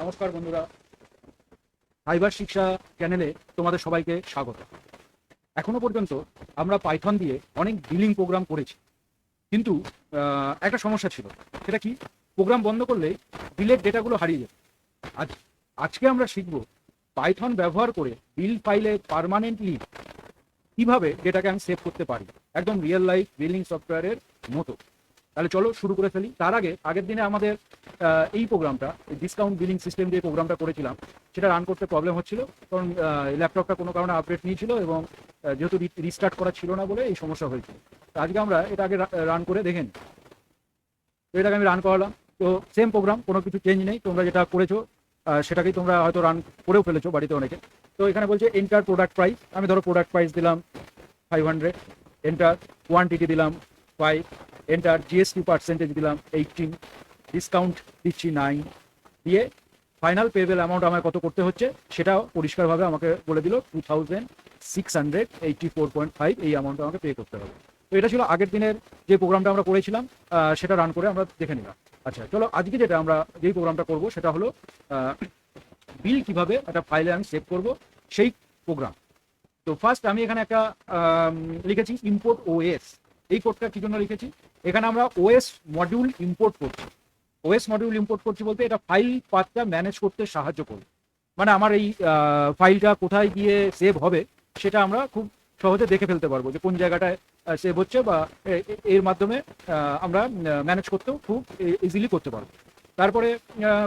নমস্কার বন্ধুরা, সাইবার শিক্ষা চ্যানেলে তোমাদের সবাইকে স্বাগত। এখনো পর্যন্ত আমরা পাইথন দিয়ে অনেক বিলিং প্রোগ্রাম করেছি, কিন্তু একটা সমস্যা ছিল। সেটা কি? প্রোগ্রাম বন্ধ করলে বিলের ডেটাগুলো হারিয়ে যেত। আজ আজকে আমরা শিখব পাইথন ব্যবহার করে বিল ফাইলে পার্মানেন্টলি কিভাবে ডেটাকে আমি সেভ করতে পারি, একদম রিয়েল লাইফ বিলিং সফটওয়্যারের মতো। তাহলে চলো শুরু করে ফেলি। তার আগে আগের দিনে আমাদের এই প্রোগ্রামটা, ডিসকাউন্ট বিলিং সিস্টেম দিয়ে প্রোগ্রামটা করেছিলাম, সেটা রান করতে প্রবলেম হচ্ছিল, কারণ ল্যাপটপটা কোনো কারণে আপডেট নিয়েছিল এবং যেহেতু রিস্টার্ট করা ছিল না বলে এই সমস্যা হয়েছিল। তো আজকে আমরা এটা আগে রান করে দেখে নিই। তো এটাকে আমি রান করালাম। তো সেম প্রোগ্রাম, কোনো কিছু চেঞ্জ নেই। তোমরা যেটা করেছো সেটাকেই তোমরা হয়তো রান করেও ফেলেছো বাড়িতে অনেকে। তো এখানে বলছে এন্টার প্রোডাক্ট প্রাইস। আমি ধরো প্রোডাক্ট প্রাইস দিলাম 500, এন্টার কোয়ান্টিটি দিলাম 5, এন্টার জিএসটি পার্সেন্টেজ দিলাম 18, ডিসকাউন্ট দিচ্ছি 9 দিয়ে ফাইনাল পেবেল অ্যামাউন্ট আমার কত করতে হচ্ছে সেটাও পরিষ্কারভাবে আমাকে বলে দিল 2684.5, এই অ্যামাউন্ট আমাকে পে করতে হবে। তো এটা ছিল আগের দিনের যে প্রোগ্রামটা আমরা করেছিলাম, সেটা রান করে আমরা দেখে নিলাম। আচ্ছা চলো, আজকে যেটা আমরা যেই প্রোগ্রামটা করব সেটা হলো বিল কিভাবে একটা ফাইলে আমি সেভ করব সেই প্রোগ্রাম। তো ফার্স্ট আমি এখানে একটা লিখেছি ইম্পোর্ট ওএস। এই কোডটা কি জন্য লিখেছি? এখানে আমরা ওএস মডিউল ইম্পোর্ট করছি। ওএস মডিউল ইম্পোর্ট করছি বলতে এটা ফাইল পাথটা ম্যানেজ করতে সাহায্য করবে। মানে আমার এই ফাইলটা কোথায় গিয়ে সেভ হবে সেটা আমরা খুব সহজে দেখে ফেলতে পারবো, যে কোন জায়গাটায় সেভ হচ্ছে, বা এর মাধ্যমে আমরা ম্যানেজ করতেও খুব ইজিলি করতে পারবো। তারপরে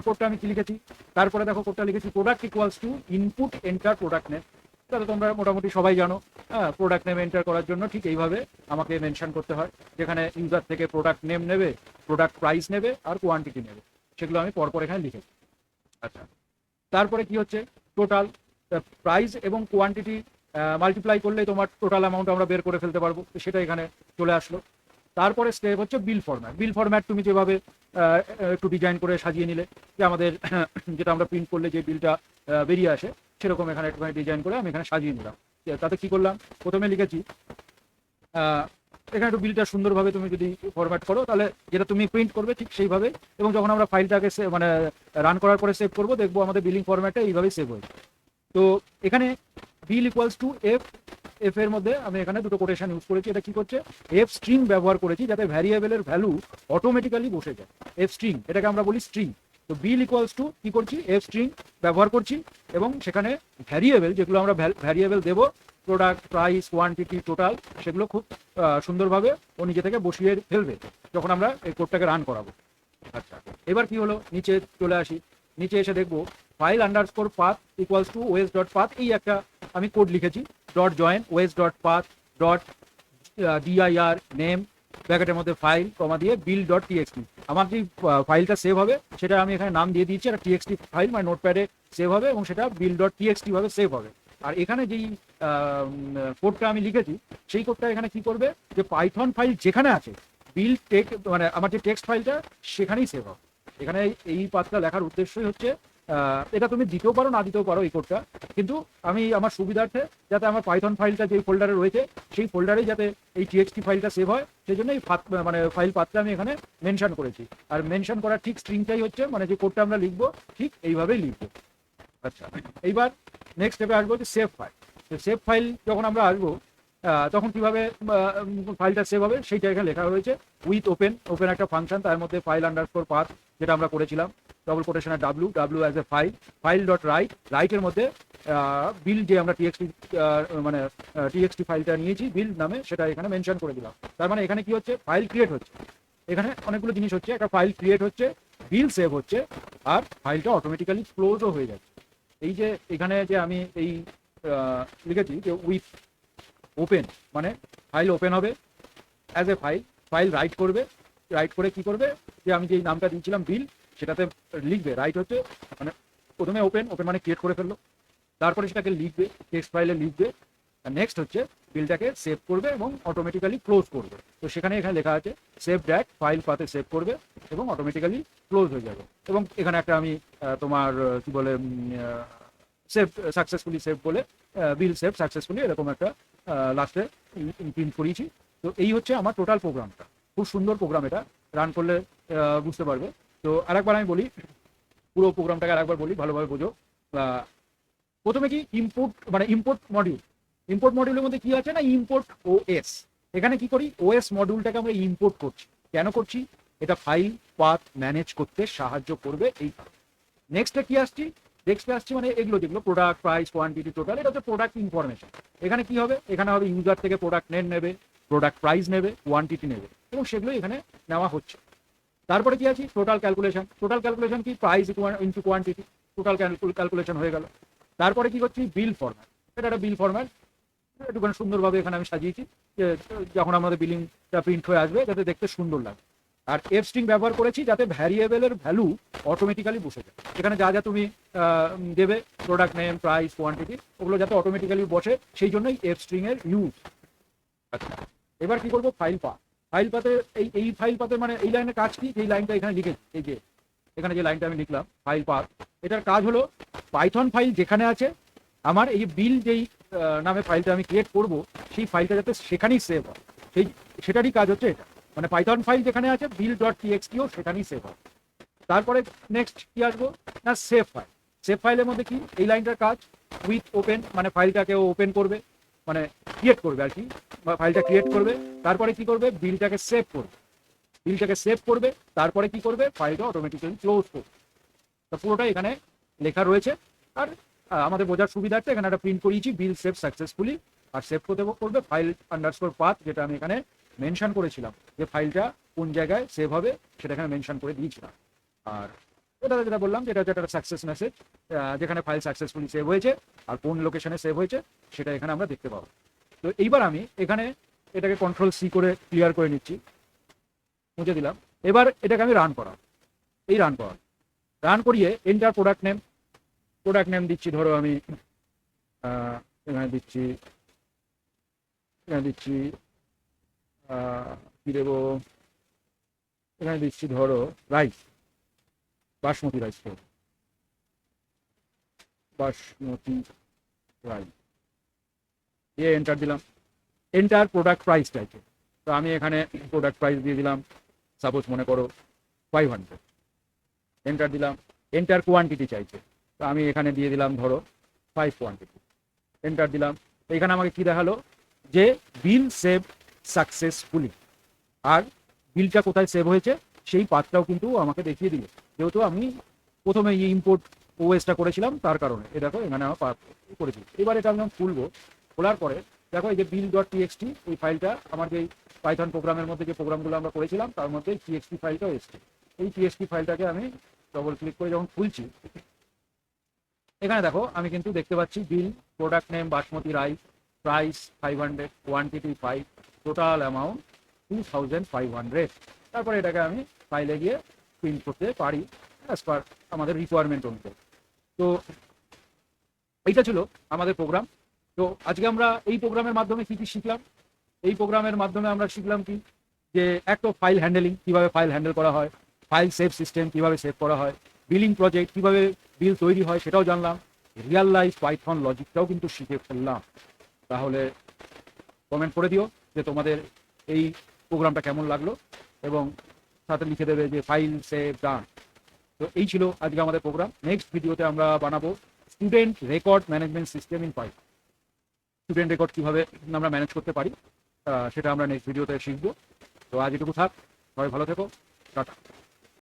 কোডটা আমি কি লিখেছি? তারপরে দেখো কোডটা লিখেছি product equals to input enter product name. তাহলে তোমরা মোটামুটি সবাই জানো, হ্যাঁ, প্রোডাক্ট নেম এন্টার করার জন্য ঠিক এইভাবে আমাকে মেনশন করতে হয়, যেখানে ইউজার থেকে প্রোডাক্ট নেম নেবে, প্রোডাক্ট প্রাইস নেবে আর কোয়ান্টিটি নেবে। সেগুলো আমি পরপর এখানে লিখেছি। আচ্ছা, তারপরে কি হচ্ছে? টোটাল প্রাইস এবং কোয়ান্টিটি মাল্টিপ্লাই করলে তোমার টোটাল অ্যামাউন্ট আমরা বের করে ফেলতে পারবো। তো সেটা এখানে চলে আসলো। তারপরে স্টেপ হচ্ছে বিল ফরম্যাট। বিল ফরম্যাট তুমি যেভাবে একটু ডিজাইন করে সাজিয়ে নিলে, যে আমাদের যেটা আমরা প্রিন্ট করলে যে বিলটা বেরিয়ে আসে, সেরকম এখানে একটুখানি ডিজাইন করে আমি এখানে সাজিয়ে নিলাম। তাতে কি করলাম? প্রথমে লিখেছি এখানে একটু বিলটা সুন্দরভাবে তুমি যদি ফরম্যাট করো, তাহলে যেটা তুমি প্রিন্ট করবে ঠিক সেইভাবে, এবং যখন আমরা ফাইলটাকে মানে রান করার পরে সেভ করবো, দেখবো আমাদের বিলিং ফরম্যাটটা এইভাবেই সেভ হয়েছে। তো এখানে বিল ইকুয়ালস টু এফ। এফ এর মধ্যে আমি এখানে দুটো কোটেশন ইউজ করেছি। এটা কি করছে? এফ স্ট্রিং ব্যবহার করেছি, যাতে ভ্যারিয়েবলের ভ্যালু অটোমেটিক্যালি বসে যায়। এফ স্ট্রিং, এটাকে আমরা বলি স্ট্রিং। তো বিল ইকুয়ালস টু কি করছি? এফ স্ট্রিং ব্যবহার করছি, এবং সেখানে ভ্যারিয়েবল যেগুলো আমরা ভ্যারিয়েবল দেবো, প্রোডাক্ট প্রাইস কোয়ান্টিটি টোটাল, সেগুলো খুব সুন্দরভাবে ও নিজে থেকে বসিয়ে ফেলবে যখন আমরা এই কোডটাকে রান করাবো। আচ্ছা, এবার কি হলো? নিচে চলে আসি। নিচে এসে দেখবো file underscore path equals to OS dot path, এই একটা আমি কোড লিখেছি। Dot join OS dot path dot DIR name ব্র্যাকেটের মধ্যে ফাইল কমা দিয়ে বিল ডট টিএক্সটি। আমার যে ফাইলটা সেভ হবে সেটা আমি এখানে নাম দিয়ে দিয়েছি, একটা টিএক্সটি ফাইল মানে নোটপ্যাডে সেভ হবে, এবং সেটা বিল ডট টিএক্সটি ভাবে সেভ হবে। আর এখানে যেই কোডটা আমি লিখেছি, সেই কোডটা এখানে কি করবে? যে পাইথন ফাইল যেখানে আছে, বিল টেক মানে আমার যে টেক্সট ফাইলটা সেখানেই সেভ হবে। এখানে এই পাথটা লেখার উদ্দেশ্যই হচ্ছে, এটা তুমি দিতেও পারো না দিতেও পারো এই কোডটা, কিন্তু আমি আমার সুবিধার্থে যাতে আমার পাইথন ফাইলটা যেই ফোল্ডারে রয়েছে সেই ফোল্ডারেই যাতে এই টিএক্সটি ফাইলটা সেভ হয়, সেই জন্য এই মানে ফাইল পাথটা আমি এখানে মেনশন করেছি। আর মেনশন করার ঠিক স্ট্রিংটাই হচ্ছে, মানে যে কোডটা আমরা লিখবো ঠিক এইভাবেই লিখবো। আচ্ছা, এইবার নেক্সট স্টেপে আসবো যে সেভ ফাইল। সেভ ফাইল যখন আমরা আসবো, তখন কিভাবে ফাইলটা সেভ হবে সেইটা এখানে লেখা রয়েছে। উইথ ওপেন, ওপেন একটা ফাংশন, তার মধ্যে ফাইল আন্ডারস্কোর পাথ যেটা আমরা করেছিলাম, ডবল কোটেশনের W, W as a file, file dot write, রাইটের মধ্যে বিল যে আমরা টিএক্সটি মানে টিএক্সটি ফাইলটা নিয়েছি বিল নামে, সেটা এখানে মেনশন করে দিলাম। তার মানে এখানে কি হচ্ছে? ফাইল ক্রিয়েট হচ্ছে। এখানে অনেকগুলো জিনিস হচ্ছে, একটা ফাইল ক্রিয়েট হচ্ছে, বিল সেভ হচ্ছে, আর ফাইলটা অটোমেটিক্যালি ক্লোজও হয়ে যাচ্ছে। এই যে এখানে যে আমি এই লিখেছি যে উইথ ওপেন, মানে ফাইল ওপেন হবে as a file, file right করবে, রাইট করে কি করবে? যে আমি যেই নামটা দিয়েছিলাম বিল, সেটাতে লিখবে। রাইট হচ্ছে মানে প্রথমে ওপেন, ওপেন মানে ক্রিয়েট করে ফেললো, তারপরে সেটাকে লিখবে, টেক্সট ফাইলে লিখবে, আর নেক্সট হচ্ছে বিলটাকে সেভ করবে এবং অটোমেটিক্যালি ক্লোজ করবে। তো সেখানে এখানে লেখা আছে সেভ ড্যাট, ফাইল পাতে সেভ করবে এবং অটোমেটিক্যালি ক্লোজ হয়ে যাবে। এবং এখানে একটা আমি তোমার কি বলে সেভ সাকসেসফুলি সেভ বলে, বিল সেভ সাকসেসফুলি, এরকম একটা লাস্টে প্রিন্ট করিয়েছি। তো এই হচ্ছে আমার টোটাল প্রোগ্রামটা। খুব সুন্দর প্রোগ্রাম, এটা রান করলে বুঝতে পারবে। তো আরেকবার আমি বলি, পুরো প্রোগ্রামটাকে আরেকবার বলি, ভালোভাবে বোঝো। প্রথমে কি ইম্পোর্ট মডিউল। ইম্পোর্ট মডিউলের মধ্যে কি আছে না, ইম্পোর্ট ওএস। এখানে কি করি, ওএস মডিউলটাকে আমরা ইম্পোর্ট করছি। কেন করছি, এটা ফাইল পাথ ম্যানেজ করতে সাহায্য করবে এই কারণে। নেক্সটে কি আসছি, নেক্সটে আসছি মানে এগুলো যেগুলো প্রোডাক্ট, প্রাইস, কোয়ান্টিটি, টোটাল, এটা হচ্ছে প্রোডাক্ট ইনফরমেশন। এখানে কি হবে, এখানে হবে ইউজার থেকে প্রোডাক্ট নেম নেবে, প্রোডাক্ট প্রাইস নেবে, কোয়ান্টিটি নেবে, এবং সেগুলো এখানে নেওয়া হচ্ছে। তারপরে কি আছে, টোটাল ক্যালকুলেশন। টোটাল ক্যালকুলেশন কি, price into quantity, total calculation হয়ে গেল। তারপরে কি করছি, বিল ফরম্যাট। এটা একটা বিল ফরম্যাট, একটুখানি সুন্দরভাবে এখানে আমি সাজিয়েছি, যে যখন আমাদের বিলিংটা প্রিন্ট হয়ে আসবে যাতে দেখতে সুন্দর লাগে। আর এফ স্ট্রিং ব্যবহার করেছি যাতে ভ্যারিয়েবলের ভ্যালু অটোমেটিক্যালি বসে যায়। এখানে যা যা তুমি দেবে, প্রোডাক্ট নেম, প্রাইস, কোয়ান্টিটি, ওগুলো যাতে অটোমেটিক্যালি বসে, সেই জন্যই এফ স্ট্রিং এর ইউজ। আচ্ছা, এবার কি করবো, ফাইল পাথ। ফাইল পাতে এই ফাইল পাতে মানে এই লাইনের কাজ কি, এই লাইনটা এখানে লিখেছি, এই যে এখানে যে লাইনটা আমি লিখলাম ফাইল পাথ, এটার কাজ হলো পাইথন ফাইল যেখানে আছে, আমার এই বিল যেই নামে ফাইলটা আমি ক্রিয়েট করব, সেই ফাইলটা যাতে সেখানেই সেভ হয়, সেটারই কাজ হচ্ছে এটা। মানে পাইথন ফাইল যেখানে আছে, বিল ডট টিএক্সটিও সেখানেই সেভ হয়। তারপরে নেক্সট কি আসবো না, সেভ ফাইল। সেভ ফাইলের মধ্যে কি, এই লাইনটার কাজ উইথ ওপেন, মানে ফাইলটাকে ওপেন করবে, মানে ক্রিয়েট করবে আর কি, ফাইলটা ক্রিয়েট করবে। তারপরে কি করবে, বিলটাকে সেভ করবে, বিলটাকে সেভ করবে। তারপরে কি করবে, ফাইলটা অটোমেটিক্যালি ক্লোজ করবে। তো পুরোটা এখানে লেখা রয়েছে। আর আমাদের বোঝার সুবিধার্থে এখানে একটা প্রিন্ট করিয়েছি, বিল সেভ সাকসেসফুলি। আর সেভ করবে ফাইল আন্ডারস্কোর পাথ, যেটা আমি এখানে মেনশন করেছিলাম, যে ফাইলটা কোন জায়গায় সেভ হবে সেটা এখানে মেনশন করে দিয়েছিলাম। আর এটা যেটা বললাম, যেটা হচ্ছে একটা সাকসেস মেসেজ, যেখানে ফাইল সাকসেসফুলি সেভ হয়েছে আর কোন লোকেশনে সেভ হয়েছে সেটা এখানে আমরা দেখতে পাবো। তো এইবার আমি এখানে এটাকে কন্ট্রোল সি করে ক্লিয়ার করে নিচ্ছি, মুছে দিলাম। এবার এটাকে আমি রান করা, এই রান করিয়ে এন্টার প্রোডাক্ট নেম দিচ্ছি, ধরো আমি এখানে দিচ্ছি কি দেবো, এখানে দিচ্ছি ধরো রাইস, বাসমতি রাইস, দিয়ে এন্টার দিলাম। এন্টার প্রোডাক্ট প্রাইস চাইছে, তো আমি এখানে প্রোডাক্ট প্রাইস দিয়ে দিলাম, সাপোজ মনে করো 500। এন্টার দিলাম। এন্টার কোয়ান্টিটি চাইছে, তো আমি এখানে দিয়ে দিলাম ধরো 5 কোয়ান্টিটি। এন্টার দিলাম। এখানে আমাকে কি দেখালো, যে বিল সেভ সাকসেসফুলি। আর বিলটা কোথায় সেভ হয়েছে সেই পাথটাও কিন্তু আমাকে দেখিয়ে দিল, যেহেতু আমি প্রথমে এই ইম্পোর্ট ওএসটা করেছিলাম তার কারণে। এ দেখো এখানে আমার পাথ করেছি। এবার এটা আমি খুলবো, খোলার পরে দেখো এই যে বিল ডট টিএক্সটি, এই ফাইলটা আমার যে পাইথন প্রোগ্রামের মধ্যে যে প্রোগ্রামগুলো আমরা করেছিলাম তার মধ্যে টিএক্সটি ফাইলটাও এসছে। এই টিএক্সটি ফাইলটাকে আমি ডবল ক্লিক করে যখন খুলছি, এখানে দেখো আমি কিন্তু দেখতে পাচ্ছি bill, product name basmati rice, price 500, quantity 5, total amount 2500। তারপরে এটাকে আমি ফাইলে গিয়ে প্রিন্ট করতে পারি অ্যাজ পার আমাদের রিকোয়ারমেন্ট অনুযায়ী। তো এইটা ছিল আমাদের প্রোগ্রাম। তো আজকে আমরা এই প্রোগ্রামের মাধ্যমে কি কি শিখলাম, এই প্রোগ্রামের মাধ্যমে আমরা শিখলাম কি, যে এক তো ফাইল হ্যান্ডেলিং, কিভাবে ফাইল হ্যান্ডেল করা হয়, ফাইল সেভ সিস্টেম কিভাবে সেভ করা হয়, বিলিং প্রজেক্ট কিভাবে বিল তৈরি হয় সেটাও জানলাম, রিয়েল লাইফ পাইথন লজিকটাও কিন্তু শিখে ফেললাম। তাহলে কমেন্ট করে দিও যে তোমাদের এই প্রোগ্রামটা কেমন লাগলো, এবং সাথে লিখে দেবে যে ফাইল সেভ ডান। তো এই ছিল আজকে আমাদের প্রোগ্রাম। নেক্সট ভিডিওতে আমরা বানাবো student record management system in Python. Student record কীভাবে আমরা ম্যানেজ করতে পারি সেটা আমরা নেক্সট ভিডিওতে শিখবো। তো আজ এটুকু থাক, সবাই ভালো থেকো, টাটা।